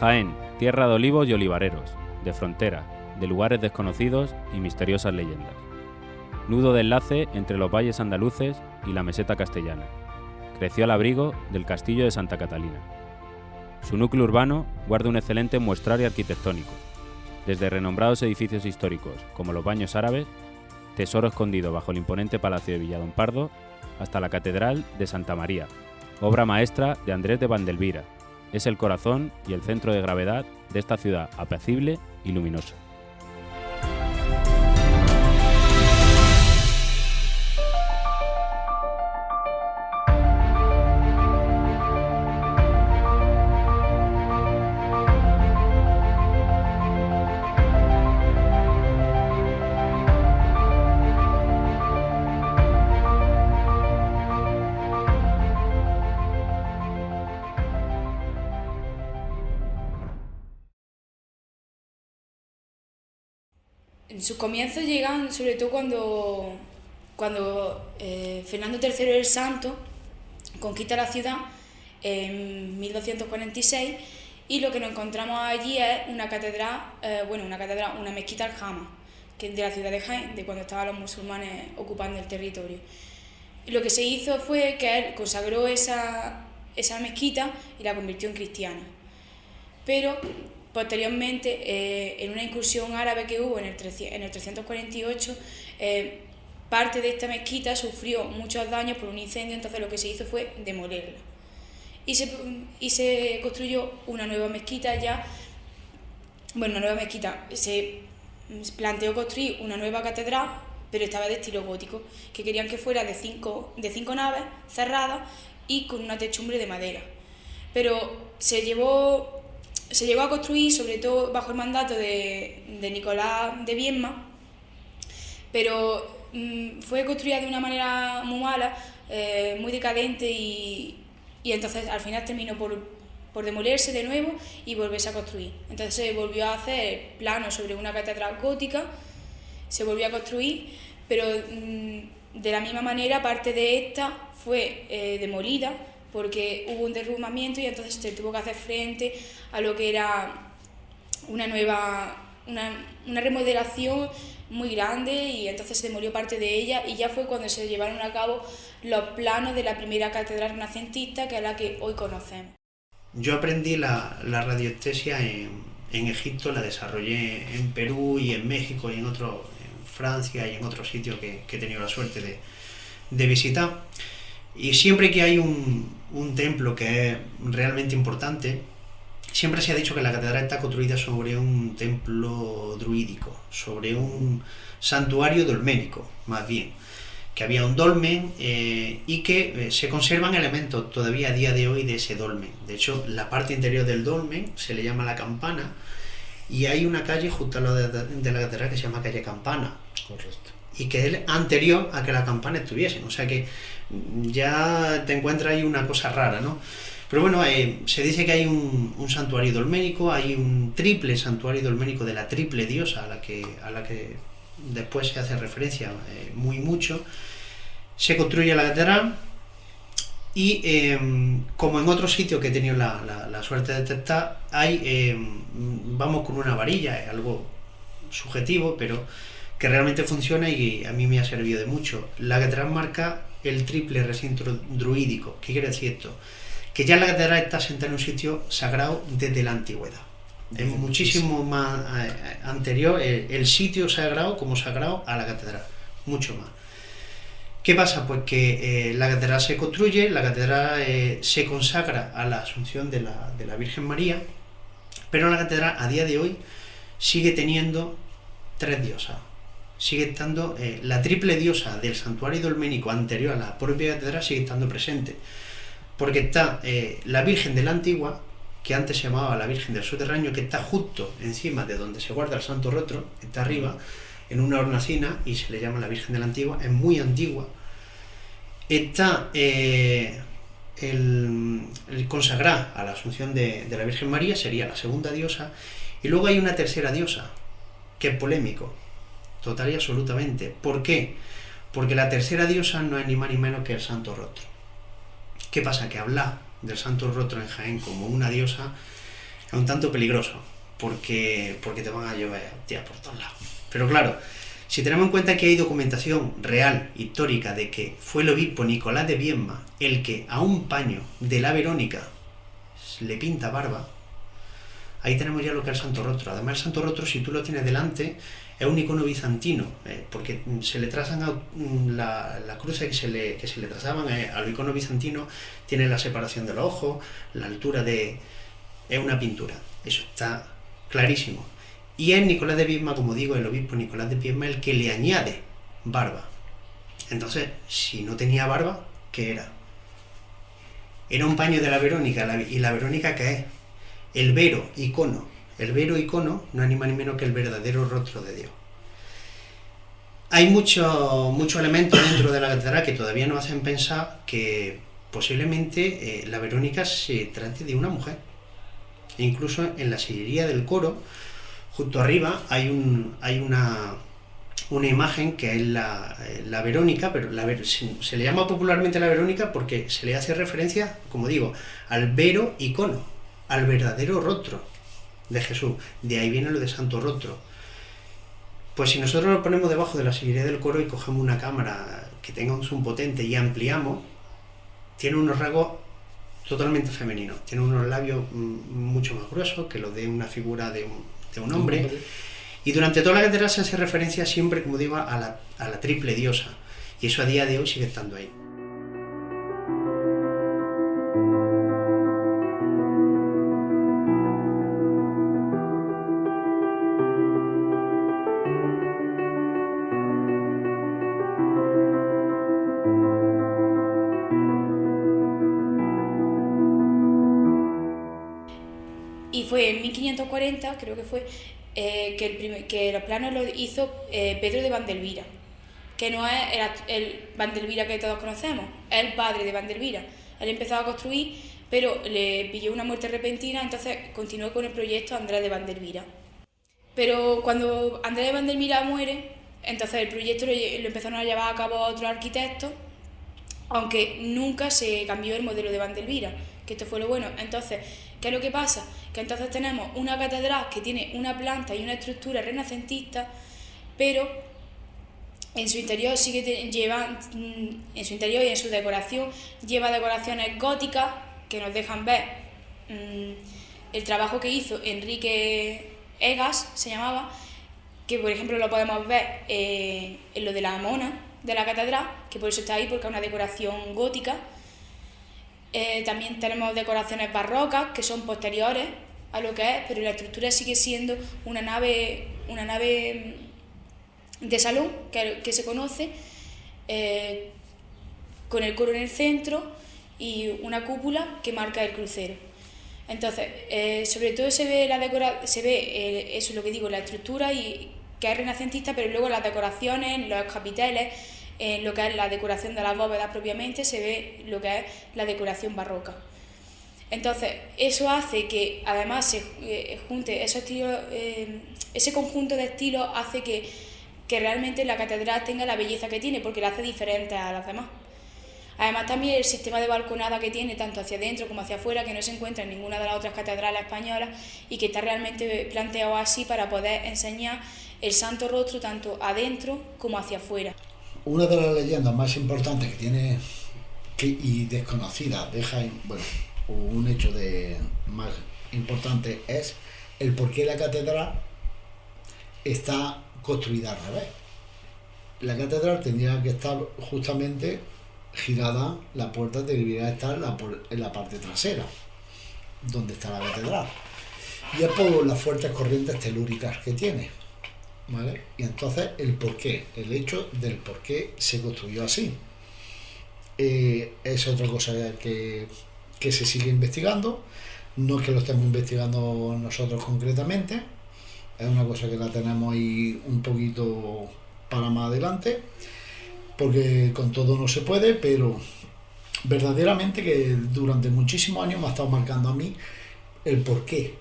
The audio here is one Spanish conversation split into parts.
Jaén, tierra de olivos y olivareros, de frontera, de lugares desconocidos y misteriosas leyendas. Nudo de enlace entre los valles andaluces y la meseta castellana. Creció al abrigo del castillo de Santa Catalina. Su núcleo urbano guarda un excelente muestrario arquitectónico, desde renombrados edificios históricos como los Baños Árabes, tesoro escondido bajo el imponente Palacio de Villadón-Pardo, hasta la Catedral de Santa María, obra maestra de Andrés de Vandelvira. Es el corazón y el centro de gravedad de esta ciudad apacible y luminosa. En sus comienzos llegan sobre todo cuando Fernando III el Santo conquista la ciudad en 1246 y lo que nos encontramos allí es una mezquita aljama, que es de la ciudad de Jaén, de cuando estaban los musulmanes ocupando el territorio. Y lo que se hizo fue que él consagró esa mezquita y la convirtió en cristiana. Pero posteriormente, en una incursión árabe que hubo en el 348, parte de esta mezquita sufrió muchos daños por un incendio, entonces lo que se hizo fue demolerla. Y se construyó una nueva mezquita se planteó construir una nueva catedral, pero estaba de estilo gótico, que querían que fuera de cinco naves cerradas y con una techumbre de madera. Pero se llegó a construir, sobre todo bajo el mandato de Nicolás de Viedma, pero fue construida de una manera muy mala, muy decadente y entonces al final terminó por demolerse de nuevo y volverse a construir. Entonces se volvió a hacer plano sobre una catedral gótica, se volvió a construir, pero de la misma manera parte de esta fue demolida porque hubo un derrumbamiento y entonces se tuvo que hacer frente a lo que era una remodelación muy grande y entonces se demolió parte de ella y ya fue cuando se llevaron a cabo los planos de la primera catedral renacentista, que es la que hoy conocemos. Yo aprendí la radiestesia en Egipto, la desarrollé en Perú y en México y en Francia y en otros sitios que he tenido la suerte de visitar. Y siempre que hay un templo que es realmente importante, siempre se ha dicho que la catedral está construida sobre un templo druídico, sobre un santuario dolménico, más bien, que había un dolmen y que se conservan elementos todavía a día de hoy de ese dolmen. De hecho, la parte interior del dolmen se le llama la Campana y hay una calle justo al lado de la catedral que se llama calle Campana. Correcto. Y que es anterior a que la campana estuviesen, o sea que ya te encuentras ahí una cosa rara, ¿no? Pero bueno, se dice que hay un santuario dolménico, hay un triple santuario dolménico de la triple diosa a la que después se hace referencia muy mucho. Se construye la catedral y como en otros sitios que he tenido la suerte de detectar, vamos con una varilla, es algo subjetivo, pero que realmente funciona y a mí me ha servido de mucho. La catedral marca el triple recinto druídico. ¿Qué quiere decir esto? Que ya la catedral está sentada en un sitio sagrado desde la antigüedad. Es muchísimo más anterior el sitio sagrado como sagrado a la catedral, mucho más. ¿Qué pasa? Pues que la catedral se construye, la catedral se consagra a la Asunción de la Virgen María, pero la catedral a día de hoy sigue teniendo tres diosas. Sigue estando la triple diosa del santuario dolménico anterior a la propia catedral, sigue estando presente, porque está la Virgen de la Antigua, que antes se llamaba la Virgen del Soterraño, que está justo encima de donde se guarda el Santo Rostro, está arriba en una hornacina y se le llama la Virgen de la Antigua, es muy antigua. Está el consagrar a la Asunción de la Virgen María, sería la segunda diosa, y luego hay una tercera diosa, que es polémico, total y absolutamente. ¿Por qué? Porque la tercera diosa no es ni más ni menos que el Santo Rostro. ¿Qué pasa? Que hablar del Santo Rostro en Jaén como una diosa es un tanto peligroso, porque te van a llover tías por todos lados. Pero claro, si tenemos en cuenta que hay documentación real, histórica, de que fue el obispo Nicolás de Viedma el que a un paño de la Verónica le pinta barba, ahí tenemos ya lo que es el Santo Rostro. Además, el Santo Rostro, si tú lo tienes delante, es un icono bizantino, porque se le trazan las cruces que se le trazaban a los iconos bizantinos, tiene la separación de los ojos, la altura es una pintura, eso está clarísimo. Y es Nicolás de Viedma, como digo, el obispo Nicolás de Viedma, el que le añade barba. Entonces, si no tenía barba, ¿qué era? Era un paño de la Verónica, y la Verónica, ¿qué es? El vero icono. El vero icono no es ni más ni menos que el verdadero rostro de Dios. Hay muchos elementos dentro de la catedral que todavía nos hacen pensar que posiblemente la Verónica se trate de una mujer. E incluso en la sillería del coro, justo arriba, hay una imagen que es la Verónica, pero se le llama popularmente la Verónica porque se le hace referencia, como digo, al vero icono, al verdadero rostro de Jesús. De ahí viene lo de Santo Rostro. Pues si nosotros lo ponemos debajo de la sillería del coro y cogemos una cámara que tenga un zoom potente y ampliamos, tiene unos rasgos totalmente femeninos, tiene unos labios mucho más gruesos que los de una figura de un hombre. Y durante toda la catedral se hace referencia siempre, como digo, a la triple diosa, y eso a día de hoy sigue estando ahí. Y fue en 1540, creo que fue, que los planos los hizo Pedro de Vandelvira, que no es el Vandelvira que todos conocemos, es el padre de Vandelvira. Él empezó a construir, pero le pilló una muerte repentina, entonces continuó con el proyecto Andrés de Vandelvira. Pero cuando Andrés de Vandelvira muere, entonces el proyecto lo empezaron a llevar a cabo otros arquitectos, aunque nunca se cambió el modelo de Vandelvira, que esto fue lo bueno. Entonces, ¿qué es lo que pasa? Que entonces tenemos una catedral que tiene una planta y una estructura renacentista, pero en su interior en su interior y en su decoración lleva decoraciones góticas que nos dejan ver el trabajo que hizo Enrique Egas, se llamaba, que por ejemplo lo podemos ver en lo de la mona de la catedral, que por eso está ahí, porque es una decoración gótica. También tenemos decoraciones barrocas que son posteriores a lo que es, pero la estructura sigue siendo una nave de salón que se conoce, con el coro en el centro y una cúpula que marca el crucero. Entonces, sobre todo se ve eso es lo que digo, la estructura, y que es renacentista, pero luego las decoraciones, los capiteles, lo que es la decoración de las bóvedas propiamente, se ve lo que es la decoración barroca. Entonces, eso hace que además se junte esos estilos, ese conjunto de estilos hace que realmente la catedral tenga la belleza que tiene, porque la hace diferente a las demás. Además, también el sistema de balconada que tiene, tanto hacia adentro como hacia afuera, que no se encuentra en ninguna de las otras catedrales españolas, y que está realmente planteado así para poder enseñar el Santo Rostro tanto adentro como hacia afuera. Una de las leyendas más importantes que tiene y desconocidas, un hecho más importante es el por qué la catedral está construida al revés. La catedral tendría que estar justamente girada, la puerta debería estar en la parte trasera, donde está la catedral. Y es por las fuertes corrientes telúricas que tiene, ¿vale? Y entonces el porqué, el hecho del por qué se construyó así. Es otra cosa que se sigue investigando. No es que lo estemos investigando nosotros concretamente, es una cosa que la tenemos ahí un poquito para más adelante, porque con todo no se puede, pero verdaderamente que durante muchísimos años me ha estado marcando a mí el por qué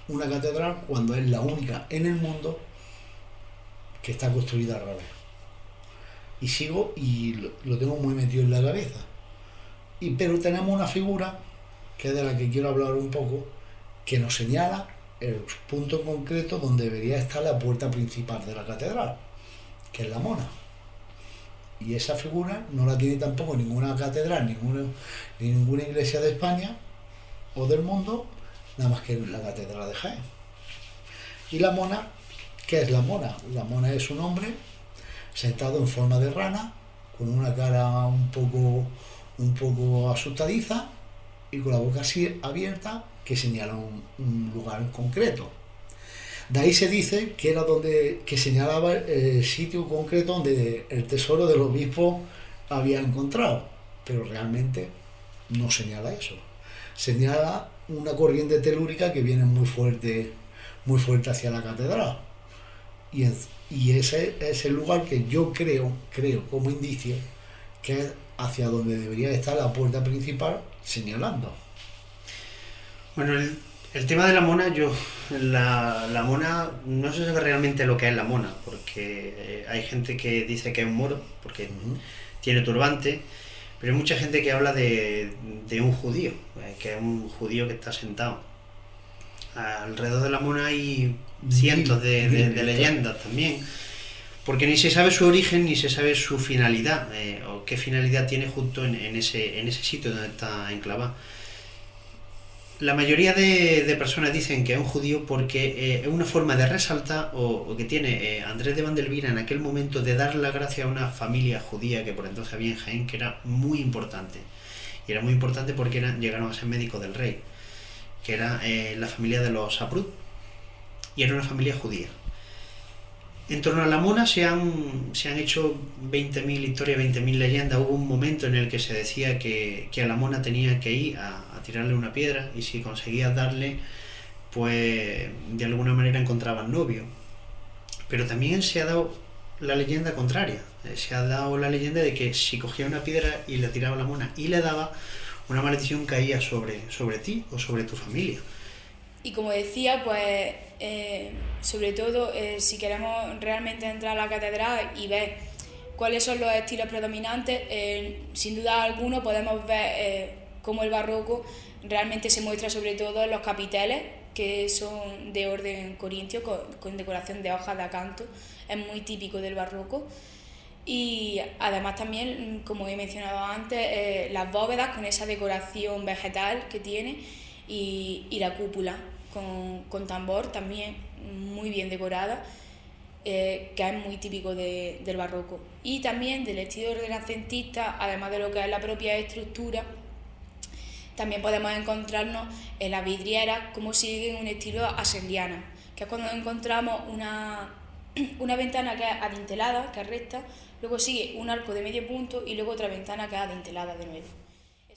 una catedral, cuando es la única en el mundo que está construida al revés. Y sigo y lo tengo muy metido en la cabeza. Pero tenemos una figura que es de la que quiero hablar un poco, que nos señala el punto concreto donde debería estar la puerta principal de la catedral, que es la mona. Y esa figura no la tiene tampoco ninguna catedral, ninguna iglesia de España o del mundo, nada más que la catedral de Jaén. Y la mona, ¿qué es la mona? La mona es un hombre sentado en forma de rana, con una cara un poco asustadiza y con la boca así abierta, que señala un lugar en concreto. De ahí se dice que era que señalaba el sitio concreto donde el tesoro del obispo había encontrado, pero realmente no señala eso. Señala una corriente telúrica que viene muy fuerte hacia la catedral. Y ese es el lugar que yo creo como indicio que es hacia donde debería estar la puerta principal señalando. Bueno, el tema de la mona, la mona, no se sabe realmente lo que es la mona, porque hay gente que dice que es un moro, porque tiene turbante, pero hay mucha gente que habla de un judío, que es un judío que está sentado. Alrededor de la mona hay cientos de leyendas también, porque ni se sabe su origen ni se sabe su finalidad, o qué finalidad tiene justo en ese sitio donde está enclavada. La mayoría de personas dicen que es un judío porque es una forma de resaltar o que tiene Andrés de Vandelvira en aquel momento de dar la gracia a una familia judía que por entonces había en Jaén, que era muy importante. Y era muy importante porque llegaron a ser médicos del rey, que era la familia de los Saprud, y era una familia judía. En torno a la mona se han hecho 20.000 historias, 20.000 leyendas. Hubo un momento en el que se decía que a la mona tenía que ir a tirarle una piedra, y si conseguías darle, pues de alguna manera encontraban novio. Pero también se ha dado la leyenda contraria. Se ha dado la leyenda de que si cogía una piedra y le tiraba a la mona y le daba, una maldición caía sobre ti o sobre tu familia. Y como decía, pues sobre todo si queremos realmente entrar a la catedral y ver cuáles son los estilos predominantes, sin duda alguna podemos ver cómo el barroco realmente se muestra sobre todo en los capiteles, que son de orden corintio, con decoración de hojas de acanto. Es muy típico del barroco. Y además también, como he mencionado antes, las bóvedas con esa decoración vegetal que tiene, y la cúpula con tambor también muy bien decorada, que es muy típico del barroco. Y también del estilo renacentista, además de lo que es la propia estructura, también podemos encontrarnos en las vidrieras como siguen un estilo ascendiano, que es cuando encontramos una ventana que es adintelada, que es recta, luego sigue un arco de medio punto y luego otra ventana que es adintelada de nuevo.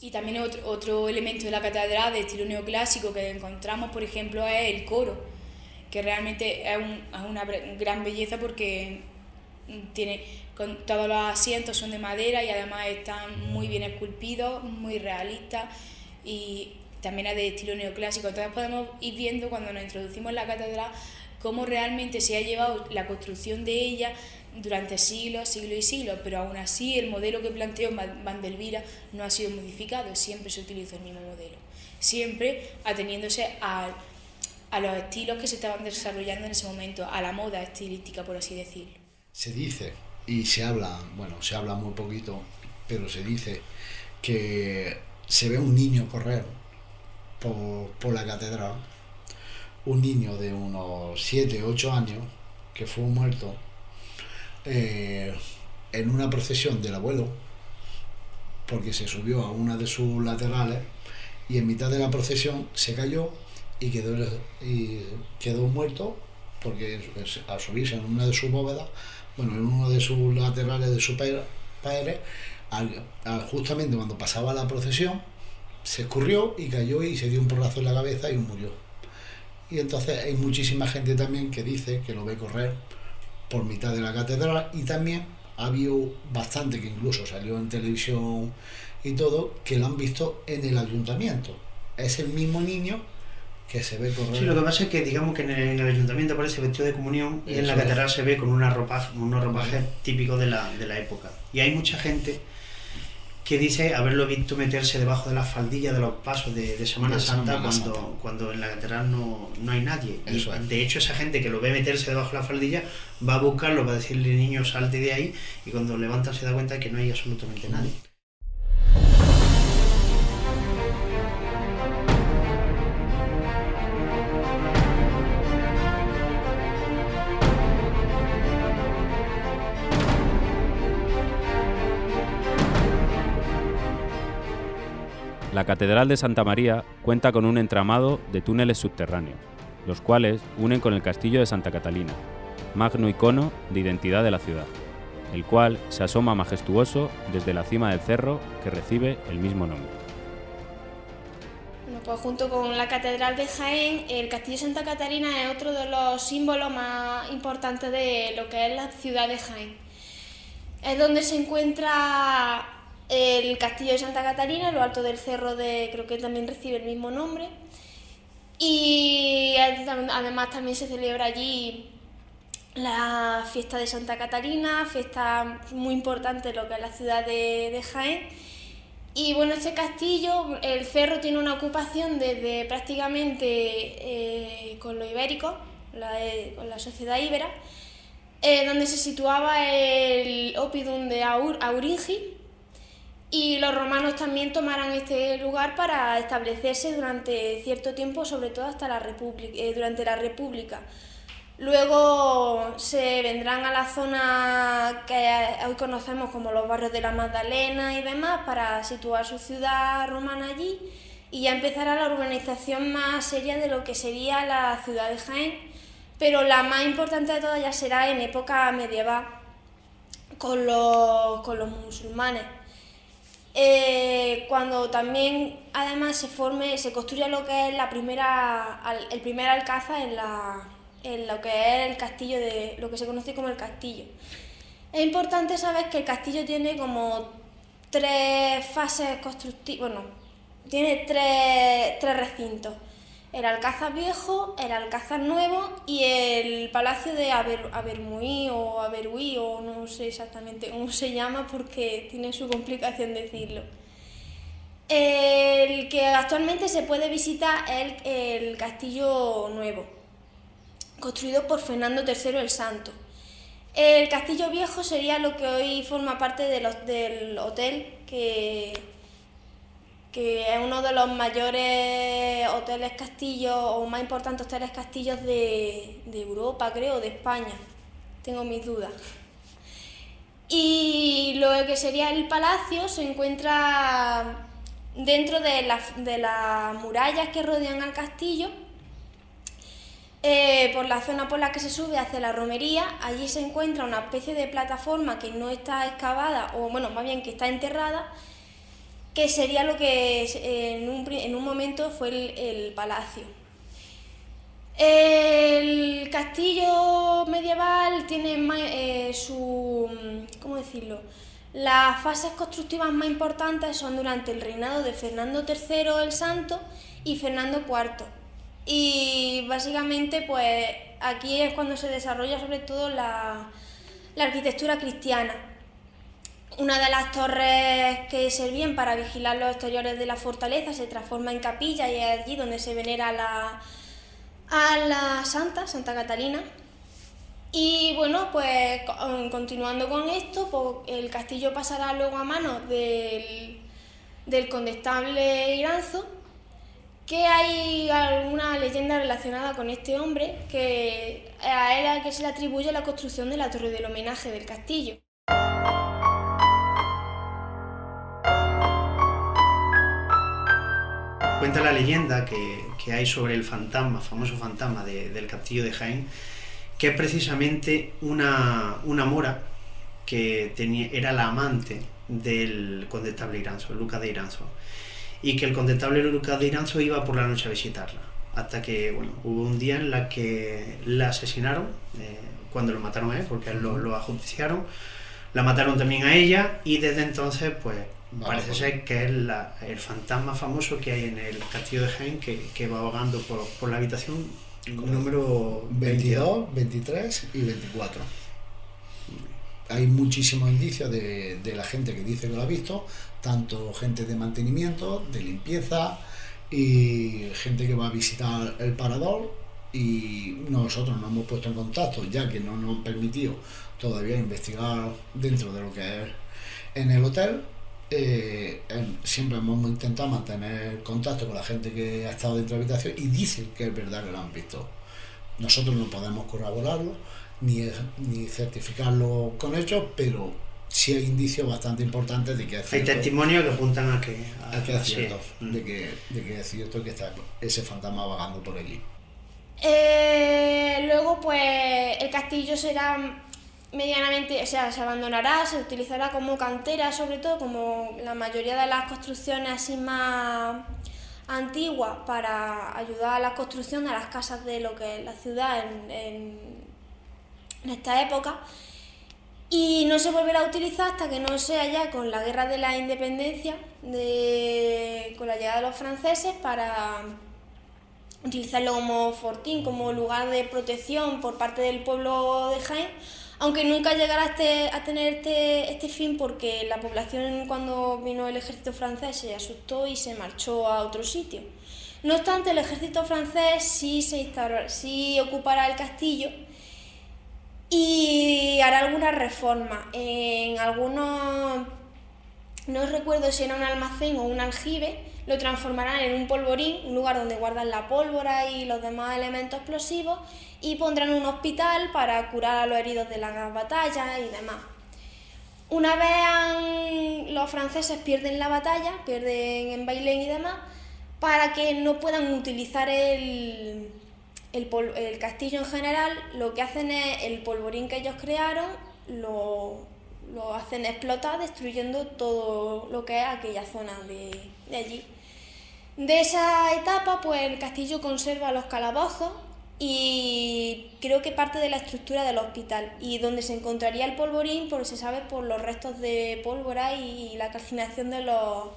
Y también otro elemento de la catedral de estilo neoclásico que encontramos, por ejemplo, es el coro, que realmente es una gran belleza porque todos los asientos son de madera y además están muy bien esculpidos, muy realistas, y también es de estilo neoclásico. Entonces podemos ir viendo cuando nos introducimos en la catedral cómo realmente se ha llevado la construcción de ella durante siglos y siglos, pero aún así el modelo que planteó Vandelvira no ha sido modificado, siempre se utilizó el mismo modelo, siempre ateniéndose a los estilos que se estaban desarrollando en ese momento, a la moda estilística, por así decirlo. Se dice, y se habla muy poquito, pero se dice que se ve un niño correr por la catedral, un niño de unos 7 o 8 años que fue muerto en una procesión del abuelo, porque se subió a una de sus laterales y en mitad de la procesión se cayó y quedó muerto, porque al subirse en una de sus bóvedas, en uno de sus laterales de su padre, justamente cuando pasaba la procesión, se escurrió y cayó y se dio un porrazo en la cabeza y murió. Y entonces hay muchísima gente también que dice que lo ve correr por mitad de la catedral, y también ha habido bastante que incluso salió en televisión y todo, que lo han visto en el ayuntamiento. Es el mismo niño que se ve correr. Sí, lo que pasa es que digamos que en el ayuntamiento aparece vestido de comunión y en la catedral se ve con unos ropajes típicos de la época. Y hay mucha gente que dice haberlo visto meterse debajo de las faldillas de los pasos de Semana Santa, cuando en la catedral no hay nadie. Eso es. De hecho, esa gente que lo ve meterse debajo de las faldillas va a buscarlo para decirle, niño, salte de ahí, y cuando levanta se da cuenta de que no hay absolutamente nadie. La Catedral de Santa María cuenta con un entramado de túneles subterráneos, los cuales unen con el Castillo de Santa Catalina, magno icono de identidad de la ciudad, el cual se asoma majestuoso desde la cima del cerro que recibe el mismo nombre. Bueno, pues junto con la Catedral de Jaén, el Castillo de Santa Catalina es otro de los símbolos más importantes de lo que es la ciudad de Jaén. Es donde se encuentra el Castillo de Santa Catalina, en lo alto del cerro creo que también recibe el mismo nombre. Y además también se celebra allí la fiesta de Santa Catalina, fiesta muy importante en lo que es la ciudad de Jaén. Y bueno, este castillo, el cerro tiene una ocupación desde prácticamente con los ibéricos, con la sociedad íbera, donde se situaba el oppidum de Auringi, y los romanos también tomaron este lugar para establecerse durante cierto tiempo, sobre todo hasta durante la República. Luego se vendrán a la zona que hoy conocemos como los barrios de la Magdalena y demás para situar su ciudad romana allí, y ya empezará la urbanización más seria de lo que sería la ciudad de Jaén, pero la más importante de todas ya será en época medieval con los musulmanes. Cuando también además se construye lo que es el primer alcázar en lo que es el castillo, lo que se conoce como el castillo. Es importante saber que el castillo tiene como 3 fases constructivas, bueno, tiene tres recintos: el Alcázar Viejo, el Alcázar Nuevo y el Palacio de Abermuí o Aberhuí, o no sé exactamente cómo se llama porque tiene su complicación decirlo. El que actualmente se puede visitar es el Castillo Nuevo, construido por Fernando III el Santo. El Castillo Viejo sería lo que hoy forma parte del hotel, que es uno de los mayores hoteles castillos o más importantes hoteles castillos de Europa, creo, de España. Tengo mis dudas. Y lo que sería el palacio se encuentra dentro de las murallas que rodean al castillo. Por la zona por la que se sube hacia la romería, allí se encuentra una especie de plataforma que no está excavada, o bueno, más bien que está enterrada, que sería lo que en un momento fue el palacio. El castillo medieval tiene ¿cómo decirlo? Las fases constructivas más importantes son durante el reinado de Fernando III el Santo y Fernando IV. Y básicamente pues aquí es cuando se desarrolla sobre todo la arquitectura cristiana. Una de las torres que servían para vigilar los exteriores de la fortaleza se transforma en capilla y es allí donde se venera a la Santa Catalina. Y bueno, pues continuando con esto, pues, el castillo pasará luego a manos del condestable Iranzo, que hay alguna leyenda relacionada con este hombre, que a él es a que se le atribuye la construcción de la torre del homenaje del castillo. Cuenta la leyenda que hay sobre el famoso fantasma del castillo de Jaén, que es precisamente una mora que era la amante del condestable Iranzo, Lucas de Iranzo, y que el condestable Lucas de Iranzo iba por la noche a visitarla, hasta que hubo un día en la que la asesinaron, cuando lo mataron a él, porque él lo ajusticiaron, la mataron también a ella, y desde entonces pues parece ser que es el fantasma famoso que hay en el castillo de Jaén, que va vagando por la habitación número 22, 23 y 24. hay muchísimos indicios de la gente que dice que lo ha visto, tanto gente de mantenimiento, de limpieza y gente que va a visitar el parador, y nosotros nos hemos puesto en contacto, ya que no nos han permitido todavía investigar dentro de lo que es en el hotel. Siempre hemos intentado mantener contacto con la gente que ha estado dentro de la habitación y dicen que es verdad que lo han visto. Nosotros no podemos corroborarlo ni certificarlo con hechos, pero sí hay indicios bastante importantes de que es cierto. Hay testimonios que apuntan a que es cierto, de que es cierto que está ese fantasma vagando por allí. Luego, pues el castillo será medianamente, o sea, se abandonará, se utilizará como cantera, sobre todo como la mayoría de las construcciones así más antiguas, para ayudar a la construcción de las casas de lo que es la ciudad en esta época, y no se volverá a utilizar hasta que no sea ya con la guerra de la independencia, con la llegada de los franceses, para utilizarlo como fortín, como lugar de protección por parte del pueblo de Jaén, aunque nunca llegará a tener este fin, porque la población, cuando vino el ejército francés, se asustó y se marchó a otro sitio. No obstante, el ejército francés sí ocupará el castillo y hará algunas reformas. En algunos, no recuerdo si era un almacén o un aljibe, lo transformarán en un polvorín, un lugar donde guardan la pólvora y los demás elementos explosivos, y pondrán un hospital para curar a los heridos de las batallas y demás. Una vez los franceses pierden la batalla, pierden en Bailén y demás, para que no puedan utilizar el castillo en general, lo que hacen es el polvorín que ellos crearon, lo hacen explotar, destruyendo todo lo que es aquella zona de allí. De esa etapa, pues el castillo conserva los calabozos y creo que parte de la estructura del hospital, y donde se encontraría el polvorín, porque se sabe por los restos de pólvora y la calcinación de los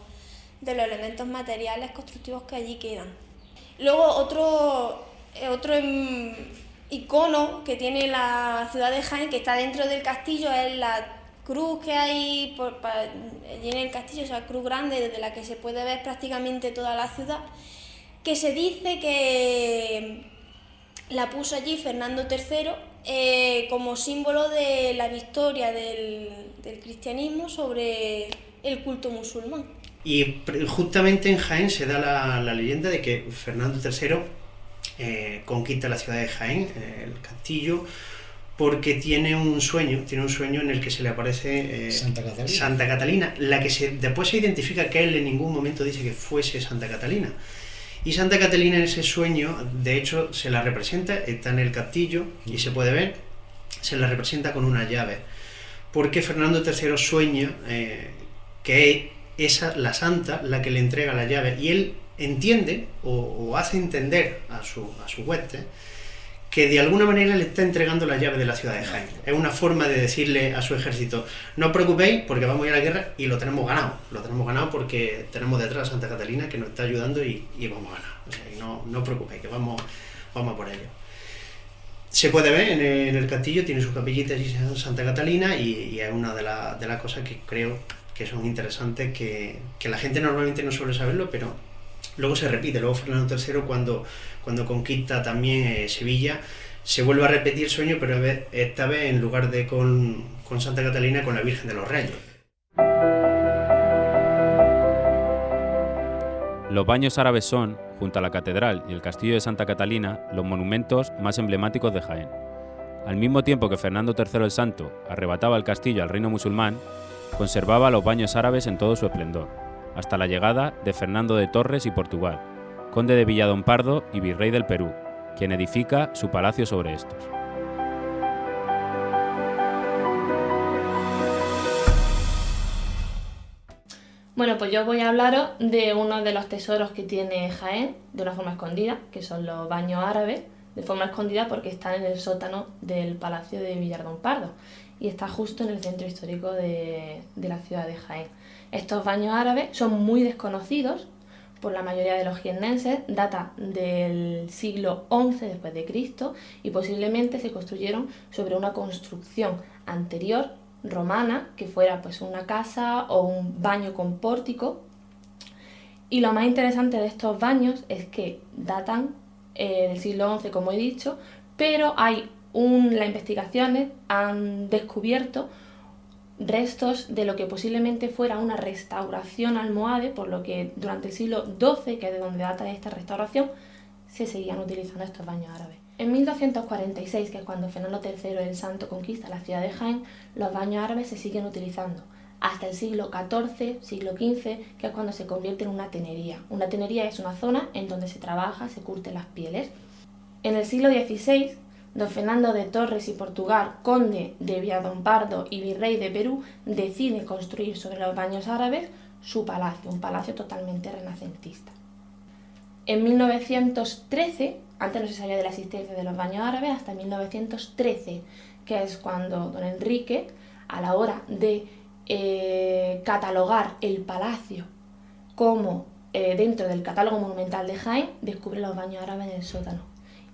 elementos materiales constructivos que allí quedan. Luego otro icono que tiene la ciudad de Jaén, que está dentro del castillo, es la cruz que hay allí en el castillo, esa cruz grande desde la que se puede ver prácticamente toda la ciudad, que se dice que la puso allí Fernando III como símbolo de la victoria del cristianismo sobre el culto musulmán. Y justamente en Jaén se da la leyenda de que Fernando III conquista la ciudad de Jaén, el castillo, porque tiene un sueño en el que se le aparece Santa Catalina, la que después se identifica que él en ningún momento dice que fuese Santa Catalina. Y Santa Catalina en ese sueño, de hecho, se la representa, está en el castillo y se puede ver, se la representa con una llave, porque Fernando III sueña que es la santa la que le entrega la llave, y él entiende o hace entender a su hueste que de alguna manera le está entregando la llave de la ciudad de Jaén. Es una forma de decirle a su ejército: no os preocupéis porque vamos a ir a la guerra y lo tenemos ganado porque tenemos detrás a Santa Catalina que nos está ayudando y vamos a ganar. O sea, no os preocupéis, que vamos por ello. Se puede ver en el castillo, tiene su capillita allí Santa Catalina, y es una de las cosas que creo que son interesantes, que la gente normalmente no suele saberlo, pero luego se repite. Luego Fernando III, cuando conquista también Sevilla, se vuelve a repetir el sueño, pero esta vez en lugar de con Santa Catalina, con la Virgen de los Reyes. Los baños árabes son, junto a la catedral y el castillo de Santa Catalina, los monumentos más emblemáticos de Jaén. Al mismo tiempo que Fernando III el Santo arrebataba el castillo al reino musulmán, conservaba los baños árabes en todo su esplendor, hasta la llegada de Fernando de Torres y Portugal, conde de Villadón-Pardo y virrey del Perú, quien edifica su palacio sobre estos. Bueno, pues yo voy a hablaros de uno de los tesoros que tiene Jaén, de una forma escondida, que son los baños árabes, de forma escondida porque están en el sótano del palacio de Villadón-Pardo, y está justo en el centro histórico de la ciudad de Jaén. Estos baños árabes son muy desconocidos por la mayoría de los jiennenses, data del siglo XI después de Cristo, y posiblemente se construyeron sobre una construcción anterior romana, que fuera pues una casa o un baño con pórtico. Y lo más interesante de estos baños es que datan del siglo XI, como he dicho, pero las investigaciones han descubierto restos de lo que posiblemente fuera una restauración almohade, por lo que durante el siglo XII, que es de donde data esta restauración, se seguían utilizando estos baños árabes. En 1246, que es cuando Fernando III el Santo conquista la ciudad de Jaén, los baños árabes se siguen utilizando hasta el siglo XIV, siglo XV, que es cuando se convierte en una tenería. Una tenería es una zona en donde se trabaja, se curten las pieles. En el siglo XVI, don Fernando de Torres y Portugal, conde de Villalpando y virrey de Perú, decide construir sobre los baños árabes su palacio, un palacio totalmente renacentista. En 1913, antes no se sabía de la existencia de los baños árabes, hasta 1913, que es cuando don Enrique, a la hora de catalogar el palacio como dentro del catálogo monumental de Jaén, descubre los baños árabes en el sótano.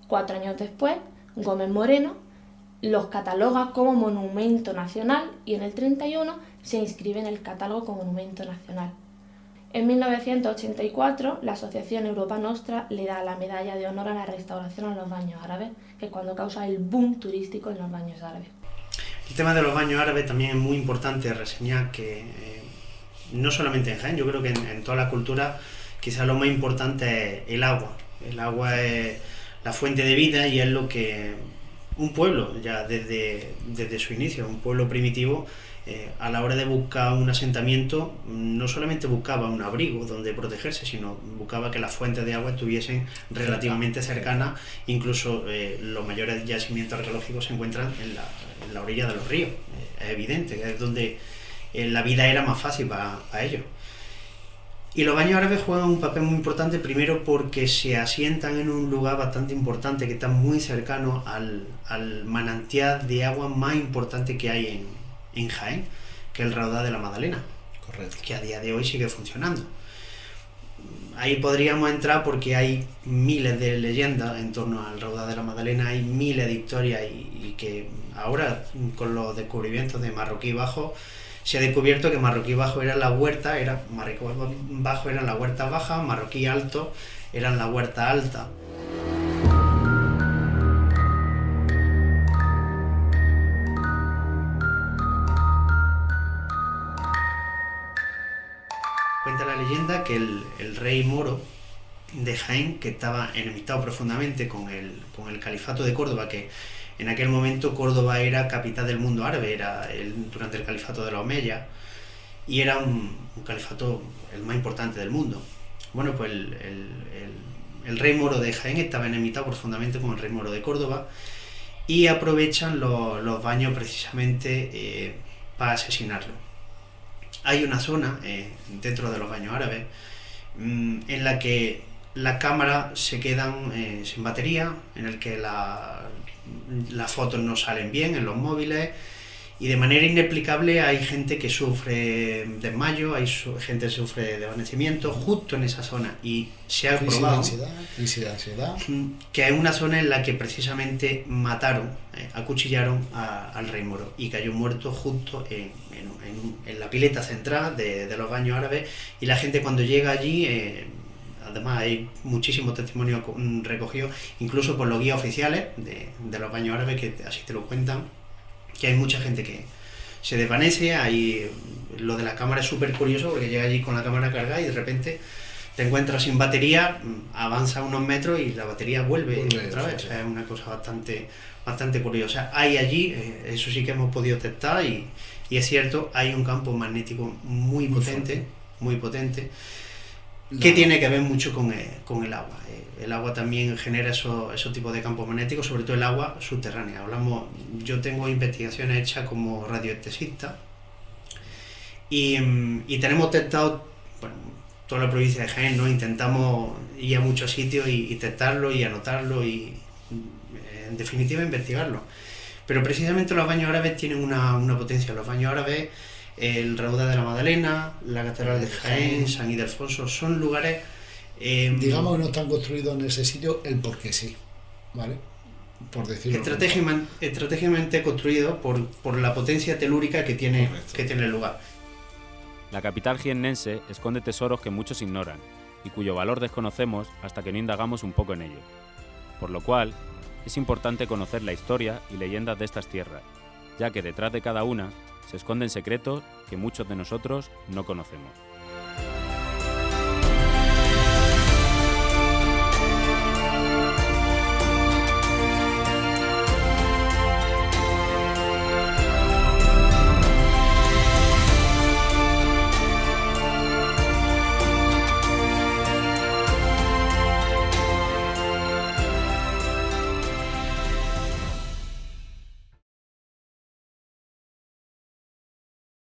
4 años después, Gómez Moreno los cataloga como monumento nacional y en el 31 se inscribe en el catálogo como monumento nacional. En 1984, la Asociación Europa Nostra le da la medalla de honor a la restauración a los baños árabes, que es cuando causa el boom turístico en los baños árabes. El tema de los baños árabes también es muy importante reseñar que no solamente en Jaén, yo creo que en toda la cultura quizás lo más importante es el agua. El agua es la fuente de vida y es lo que un pueblo, ya desde su inicio, un pueblo primitivo, a la hora de buscar un asentamiento, no solamente buscaba un abrigo donde protegerse, sino buscaba que las fuentes de agua estuviesen relativamente cercanas. Incluso los mayores yacimientos arqueológicos se encuentran en la orilla de los ríos. Es evidente que es donde la vida era más fácil para ellos. Y los baños árabes juegan un papel muy importante, primero porque se asientan en un lugar bastante importante, que está muy cercano al manantial de agua más importante que hay en Jaén, que es el Raudal de la Magdalena. Correcto. Que a día de hoy sigue funcionando. Ahí podríamos entrar porque hay miles de leyendas en torno al Raudal de la Magdalena, hay miles de historias y que ahora, con los descubrimientos de Marroquí Bajo, se ha descubierto que Marroquí Bajo era la huerta, Marroquí Bajo eran las huertas bajas, Marroquí Alto eran las huertas altas. Cuenta la leyenda que el rey moro de Jaén, que estaba enemistado profundamente con el califato de Córdoba, que en aquel momento Córdoba era capital del mundo árabe, durante el califato de los Omeyas, y era un califato el más importante del mundo. Bueno, pues el rey moro de Jaén estaba enemistado profundamente con el rey moro de Córdoba y aprovechan los baños precisamente para asesinarlo. Hay una zona dentro de los baños árabes en la que las cámaras se quedan sin batería, en el que las fotos no salen bien en los móviles y de manera inexplicable hay gente que sufre desmayo, hay gente que sufre de desvanecimiento justo en esa zona y se ha probado crisis de ansiedad, que es una zona en la que precisamente mataron, acuchillaron al rey moro y cayó muerto justo en la pileta central de los baños árabes y la gente cuando llega allí, además hay muchísimos testimonios recogidos, incluso por los guías oficiales de los baños árabes que así te lo cuentan, que hay mucha gente que se desvanece. Lo de la cámara es súper curioso porque llega allí con la cámara cargada y de repente te encuentras sin batería, avanza unos metros y la batería vuelve otra vez. O sea, es una cosa bastante curiosa. Hay allí, eso sí que hemos podido detectar y es cierto, hay un campo magnético muy potente. Que tiene que ver mucho con el agua. El agua también genera esos tipos de campos magnéticos, sobre todo el agua subterránea. Yo tengo investigaciones hechas como radioestesista y tenemos testado, toda la provincia de Jaén, ¿no? Intentamos ir a muchos sitios y testarlo y anotarlo y en definitiva investigarlo. Pero precisamente los baños árabes tienen una potencia. Los baños árabes, el Raudal de la Magdalena, la Catedral de Jaén, San Ildefonso, son lugares... digamos que no están construidos en ese sitio el porque sí, ¿vale? por decirlo. Estratégicamente construido por la potencia telúrica que tiene el lugar. La capital jiennense esconde tesoros que muchos ignoran y cuyo valor desconocemos hasta que no indagamos un poco en ello. Por lo cual, es importante conocer la historia y leyendas de estas tierras, ya que detrás de cada una se esconden secretos que muchos de nosotros no conocemos.